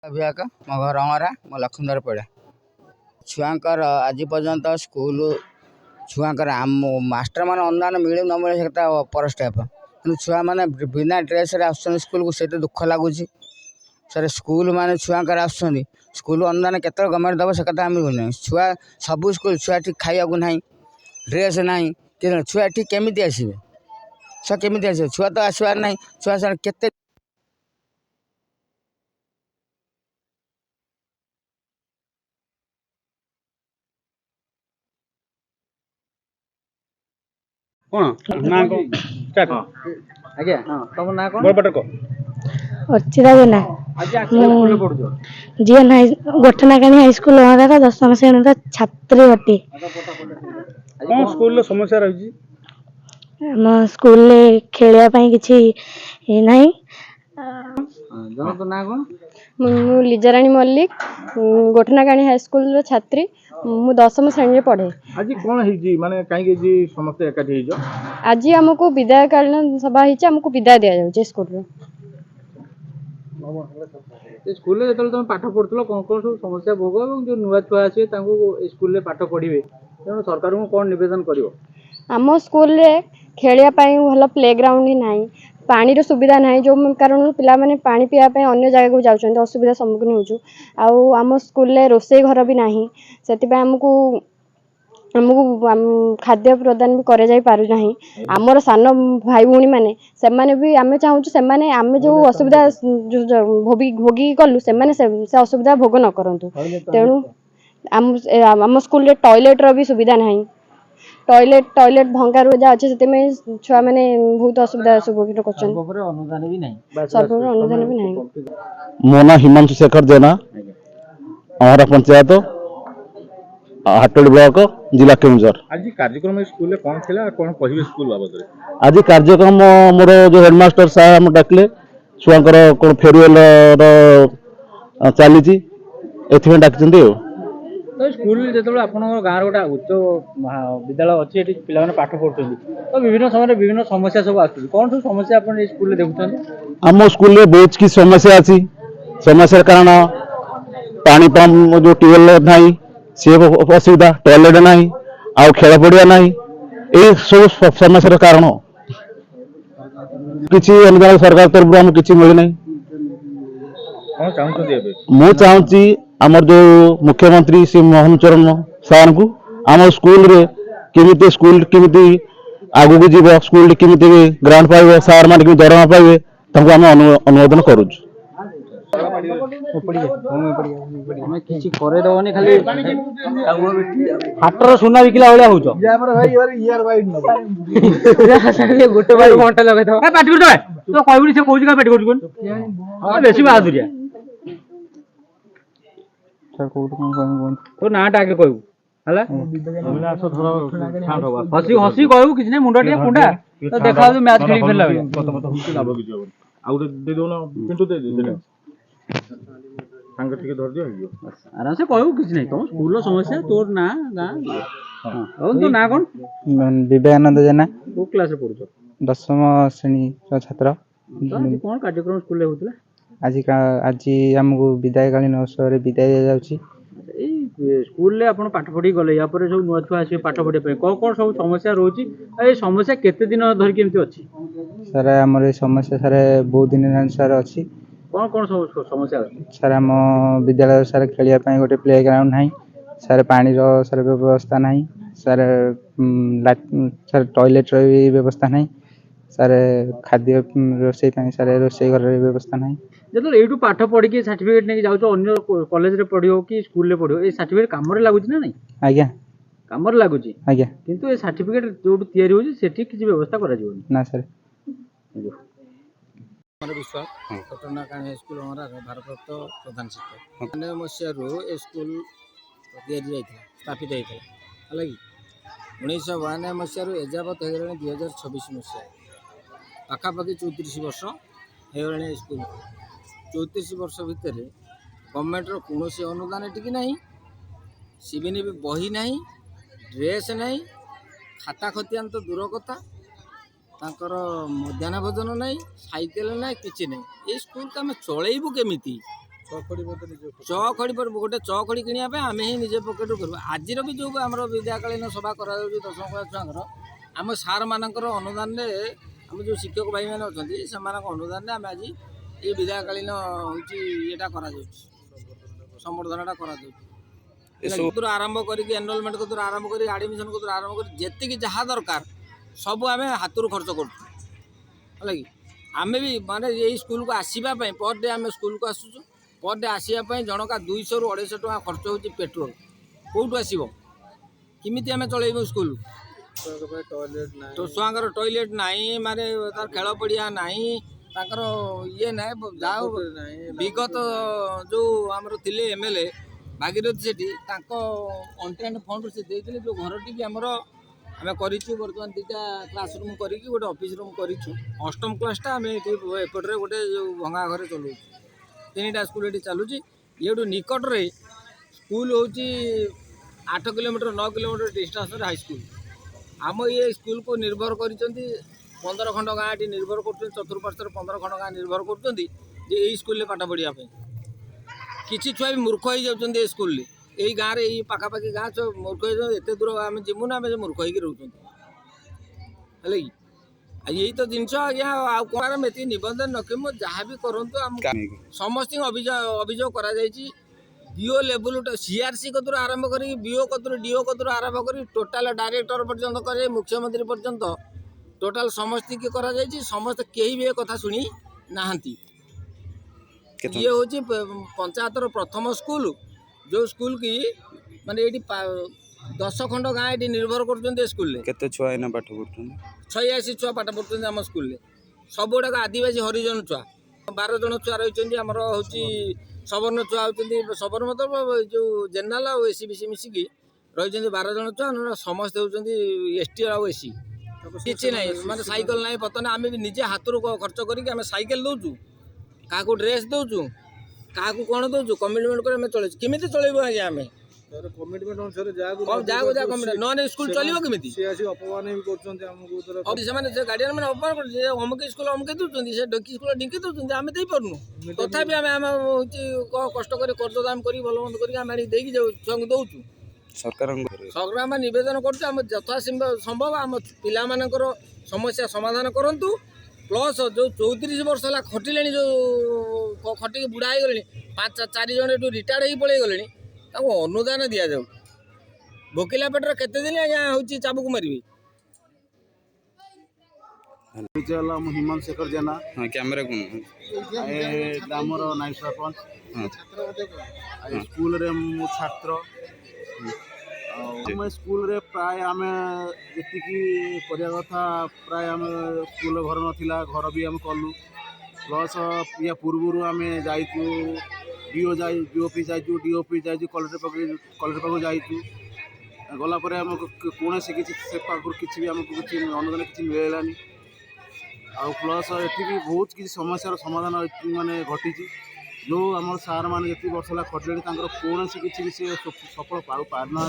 अभियाक मो घर अंगरा मो लक्ष्मीधर पड़ा छुआर आज पर्यंत स्कूल छुआर मास्टर मान अनुदान मिले न मिले से पर स्टेप कि छुआ मैंने बिना ड्रेस स्कूल को से दुख लगुच सर स्कूल माने छुआर आसुँच स्कूल अनुदान के गवर्नमेंट दब से कथा आम छुआ सब स्कूल छुआ ठीक खाया ना ड्रेस ना कि छुआ ठीक केमी आसवे छुआ केमी आसवे छुआ तो आसबार ना छुआ के कौन ना को स्टार्ट आज्ञा तुम ना कौन बड़पट को अर्चिता जेना आज स्कूल पढ़ुछो जीएन हाई गोठनाकाणी हाई स्कूल हमारा 10वीं श्रेणी छात्री अटे। कौन स्कूल समस्या रही आम स्कूल खेलिया किसी नहीं। जन तो ना कौन मु लिजाराणी मल्लिक गोठनाकाणी हाई स्कूल छात्री मु 10वीं श्रेणी पढ़े। आज कौन है माने काई जी समस्त एकाठी हिजो आज हमको विदायकालीन सभा हिचे हमको विदाय दिया जाउचे स्कूल रो। स्कूल में जो तुम पाठ पढ़ुल कौन कौन सब समस्या भोग और जो नुआ छुआ आसे स्कूल में पाठ पढ़े तेणु सरकार को कौन निवेदन कर आम स्कूल रे खेलिया भल प्ले ग्राउंड ही नहीं पानी रो सुविधा नहीं जो कारण पिला माने पानी पीवा अन्य जगह को जाउछन असुविधा सम्मुखीन होचु। आउ आम स्कूल रे रोसई घर भी नहीं से हमको हमको खाद्य प्रदान भी करे जाई पारु नहीं। आमर सान भाई भौणी माने से माने भी आमे चाहूछु से माने आमे जो असुविधा भोगी कलु से माने से असुविधा भोग न करंतु। तेणु आम स्कूल रे टॉयलेट रो भी सुविधा नहीं टॉयलेट भंगा रुजा अच्छे से छुआ मैंने बहुत असुविधा सम्मुखीन करछन अनुदान भी नहीं सर्वर अनुदान भी नहीं। मो ना हिमांशु शेखर जेना हमारा पंचायत हाटोड़ी ब्लॉक जिला केन्दुझर। आज कार्यक्रम स्कूल में कौन थिला कौन कहिबे स्कूल बाबत रे आज कार्यक्रम मोर जो हेडमास्टर साहब डाकले छुआंकर कौन फेयरवेल चली एथि डाकचंदी। तो स्कूल जो आप गाँव गोटे उच्च विद्यालय अच्छी ये पिला पाठ पढ़ुं तो विभिन्न समय विभिन्न समस्या सब आस कौन सब समस्या आप स्कूल देखुं आम स्कूल में बहुत किसी समस्या अच्छी समस्या कारण पानी पंप जो ट्यूबवेल ना सी असुविधा टॉयलेट ना आउ खेल पड़िया ना यही सब समस्या कारण किसी अनुदान सरकार तरफ आम किसी मिलना मु चाहूँगी आमर जो मुख्यमंत्री श्री मोहन चरण सार को आम स्कूल रे केमिति स्कूल केमिति आगु को जीव स्कूल केमिति ग्रांट पाइबे सार मान केमिति दरमा पाइबे तांको आम अनुमोदन करूँ। किसी करे दबनी खाली हाटर सुना बिकला भाया होच गोटे भाई घंटा लगे पाटी कर तो कहबुनी से कहूँ पाटी कर बेसी बहादुरिया तो नाटा आगे कहू है हसी हसी कहू कि मुंड टे कुंडा तो देखा मैच खेल फेरला आराम से कहू कि नहीं तुम स्कूल समस्या तोर ना गाँ तो ना कौन विवेकानंद जेना को क्लास पढ़ुछ 10वीं श्रेणी छात्र। कौन कार्यक्रम स्कूल होता आज आमको विदायकालीन अवसर विदाय दि जाउछि। स्कूल आप पाठ पढ़ी गले या सब नुआ छुआ आस पाठ पढ़ाई कौन कौन सब समस्या रोचे ये समस्या केते दिन धरिक अच्छी सर आमर समस्या सर बहुत दिन सर अच्छी कौन कौन सब समस्या सर आम विद्यालय सर खेलिया गोटे प्ले ग्राउंड ना सर पानी सर व्यवस्था ना सर सर टॉयलेट व्यवस्था ना सर खाद्य रोसई सर रोसई घर व्यवस्था ना जो यू पाठ पढ़ी सर्टिफिकेट नहीं जाओ अन्य कॉलेज रे पढ़ो कि स्कूल रे पढ़ो ये सर्टिफिकेट काम रे लागुच ना नहीं आज्ञा काम रे लागुच आज्ञा किंतु ये सर्टिफिकेट जो तैयारी होची सेठी किसी व्यवस्था करा जीवन ना सर विश्वास घटनाकाणी स्कूल हमारा भारप्राप्त प्रधान शिक्षक मैंने मसीह स्कूल स्थापित होता है कि 1992 मसीह एजावत हो गला 2026 मसीहा पाखापाखि 34 वर्ष हो स्कूल 34 वर्ष भितर गवर्नमेंट कौन अनुदान टी ना सिविनी भी बही ना ड्रेस ना खाता खतियान तो दूर कथा तांकर मध्याह्न भोजन ना साइकेल ना कि ना ये स्कूल को आम चलैबू केमी ଚଖଡ଼ି पर गोटे चखड़ी किଣିया आम ही निजे पकेट करूँ आज भी जो आम विद्याकालीन सभा कर दशम क्लास छुआर आम सार मानकर अनुदान आम जो शिक्षक भाई मैंने अच्छा से अनुदान आम आज ये विद्याकालीन होटा कर संबर्धनाटा कर आरंभ करके एनरोलमेंट कतुर आरंभ कर आडमिशन कतुर आरंभ कर जी जहाँ दरकार सब आम हाथ खर्च कर आम भी माने यही स्कूल को आसवाई पर डे आम स्कूल को आसुचु पर डे आसवाई जनका 200 ରୁ 250 टଙ୍କା खर्च हो पेट्रोल कौटू आसो किमी आम चलू स्कूल तो छुआर टॉयलेट नाई माने तार खेल पड़िया नाई ताकर ये ना जाओ विगत जो आमर थिले एमएलए भागीरथी सेठी अंटेंट फंड से देते जो घर टी आमर आम करूँ बर्तमान 2टा क्लासरूम करके गोटे ऑफिस रूम करूँ अष्टम क्लासटा आम एपटे गोटे जो भंगा घर चलाऊ 3टा स्कूल ये चलुची ये निकट रे स्कूल हूँ 8 kilometre 9 kilometre distance high school आम ये स्कूल को निर्भर कर 15 खंड गाँ ये निर्भर कर चतुर्पार्श्वर 15 खंड गाँ निर्भर कर स्कूल पाठ पढ़ाई किसी छुआ भी मूर्ख हो जाते स्कूल यही गाँव में यही पाखापाखि गाँ मूर्ख हो एत दूर आम जीमु ना आम मूर्ख होगी रोच यही तो जिनस आज्ञा आम ये निबंधन रखे जहाँ भी करूँ समस्त अभियोग कर बीओ लेवल सीआरसी कतुर आरंभ कर बीओ कतुर डीओ कतुर आरंभ कर टोटाल डायरेक्टर पर्यंत करे मुख्यमंत्री पर्यंत टोटाल समस्त की करा समस्त कहीं भी कथा शुणी नहांती ये हूँ पंचायतर प्रथम स्कूल जो स्कूल की माने ये 10 खंड गाँ ये निर्भर कर स्कूल केते छुआ एना पाठ पढ़ुछन 86 छुआ पाठ पढ़ुछन आम स्कूल सब गुड़ाक आदिवासी हरिजन छुआ 12 जन छुआ रही आमर हूँ सवर्ण छुआ होती सवर्ण मतलब जो जेनराल और एसी बीसी मिसिकी रही 12 जन छुआ समस्त होती एसटी और एसी किसी ना माने साइकेल ना बर्तमान आम भी निजे हाथ खर्च करके साइकेल दौचु क्या ड्रेस दौचु क्या कौन दौचु कमिटमेंट कर चल केमी चलू आज्ञा आम कमिटमेंट अनुसार जागो नन स्कूल चलो कमी अपमान भी करछन्ते हमको से गार्डियन मैंने अपमान कर अमुक स्कूल अमुक दूसरी से डकी स्कूल डिंकी दूसरी आम दे पार्नु तथापि आम कष्ट कर कर्जदाम कर भल मंद कर छुआ दौचु सरकार आम नवेदन कर यथा संभव आम पिला समस्या समाधान करूँ प्लस जो 34 वर्ष है खटिले जो खटिक बुढ़ा हो गले 5-4 जन ये रिटायर्ड हो पड़े गले अनुदान दि जाऊ भोकिला पेटर केते दिन आज्ञा हूँ चाबुक मारे हिमांशु शेखर जेना हां कैमरा कोन ग्रामर नायब सरपंच स्कूल रे मु छात्र आम स्कूल रे प्राय आम जी करा कथा प्राय आम स्कूल घर नाला घर भी आम कलु प्लस या पूर्व आम जाइचु डीओपी जाइचु डीओपी जाइचु कलेक्टर पाक जाइचु गलापर आम कौन से पाखर किसी भी आमको किसी अनुदान किसी मिललानी आ प्लस ये भी बहुत किसी समस्यार समाधान माने घटी जो आम सार मैंने जिते वर्ष है खटिले कौन किसी भी सफल पारना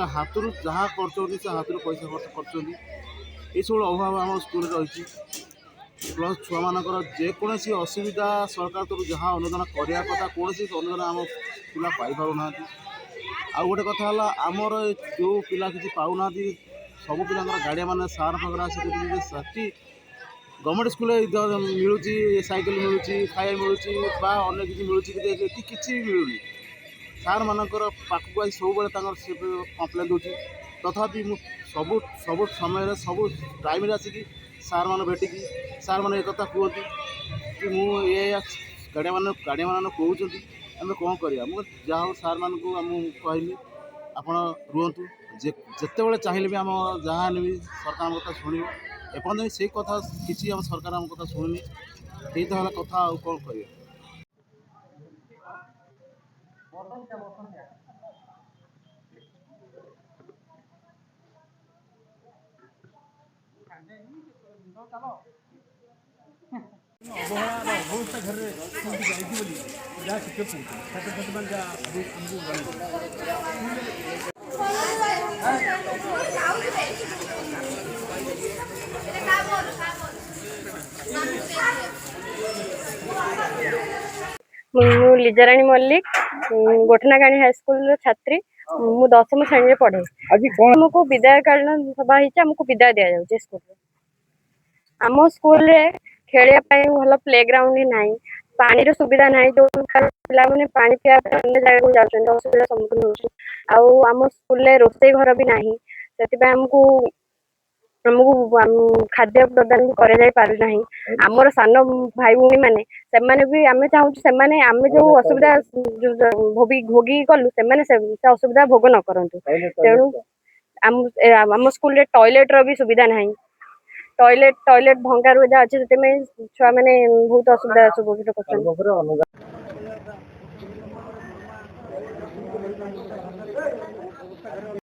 हाथ जहाँ खर्च से हाथ पैसा खर्च कर सब अभाव आम स्कूल रही प्लस छुआ मानकर जेकोसी असुविधा सरकार तरफ जहाँ अनुदान कराया कथा कौन अनुदान आम पिला पाई पाना आ गोटे कथा आमर जो पिला किसी पाऊना सब पिला गाड़िया मैंने सार पाखे आसी गवर्नमेंट स्कूल मिलूँ साइकेल मिलूँ खाया मिलूँ अन्य किसी मिलूँ किसी भी मिलूनी सार मानकर पाखक आई सब कम्प्लेन दूसरी तथापि सब सब समय सब टाइम आसिक सार मान भेटिकी सार मैंने एक कहते कि मुझे गाड़िया मान कहते आम कौन करा मुझे जहाँ सार मान कहली आप रुहतु जिते बड़े चाहिए भी आम जहाँ भी सरकार कथा शुणी एपर्तन से कथा किसी आम सरकार आम कथा शुणुनी यही तो है कथा आ कौन कर ମୁଁ ଲିଜାରାଣୀ ମଲ୍ଲିକ ଗୋଠନାଗାଣୀ ହାଇସ୍କୁଲର ଛାତ୍ରୀ। ମୁଁ 10ମ ଶ୍ରେଣୀରେ ପଢ଼େ। ଆଜି କଣ ଆମକୁ ବିଦାୟକାଳୀନ ସଭା ହେଇଛି, ଆମକୁ ବିଦାୟ ଦିଆଯାଉଛି ସ୍କୁଲରୁ। ଆମ ସ୍କୁଲରେ ଖେଳିବା ପାଇଁ ଭଲ ପ୍ଲେଗ୍ରାଉଣ୍ଡ ହିଁ ନାହିଁ, ପାଣିର ସୁବିଧା ନାହିଁ। ଯୋଉ ପିଲାମାନେ ପାଣି ପିଇବା ପାଇଁ ଅନ୍ୟ ଜାଗାକୁ ଯାଉଛନ୍ତି, ଅସୁବିଧାର ସମ୍ମୁଖୀନ ହଉଛୁ। ଆଉ ଆମ ସ୍କୁଲରେ ରୋଷେଇ ଘର ବି ନାହିଁ, ସେଥିପାଇଁ ଆମକୁ ଖାଦ୍ୟ ପ୍ରଦାନ ବି କରାଯାଇ ପାରୁନାହିଁ। ଆମର ସାନ ଭାଇ ଭଉଣୀ ମାନେ ସେମାନେ ବି ଆମେ ଚାହୁଁଛୁ ସେମାନେ ଆମେ ଯୋଉ ଅସୁବିଧା ଭୋଗିକି ଗଲୁ ସେମାନେ ସେ ଅସୁବିଧା ଭୋଗ ନ କରନ୍ତୁ। ତେଣୁ ଆମ ସ୍କୁଲରେ ଟଏଲେଟ ର ବି ସୁବିଧା ନାହିଁ। ଟଏଲେଟ ଭଙ୍ଗା ରୁଜା ଅଛି, ସେଥିପାଇଁ ଛୁଆମାନେ ବହୁତ ଅସୁବିଧା କରୁଛନ୍ତି।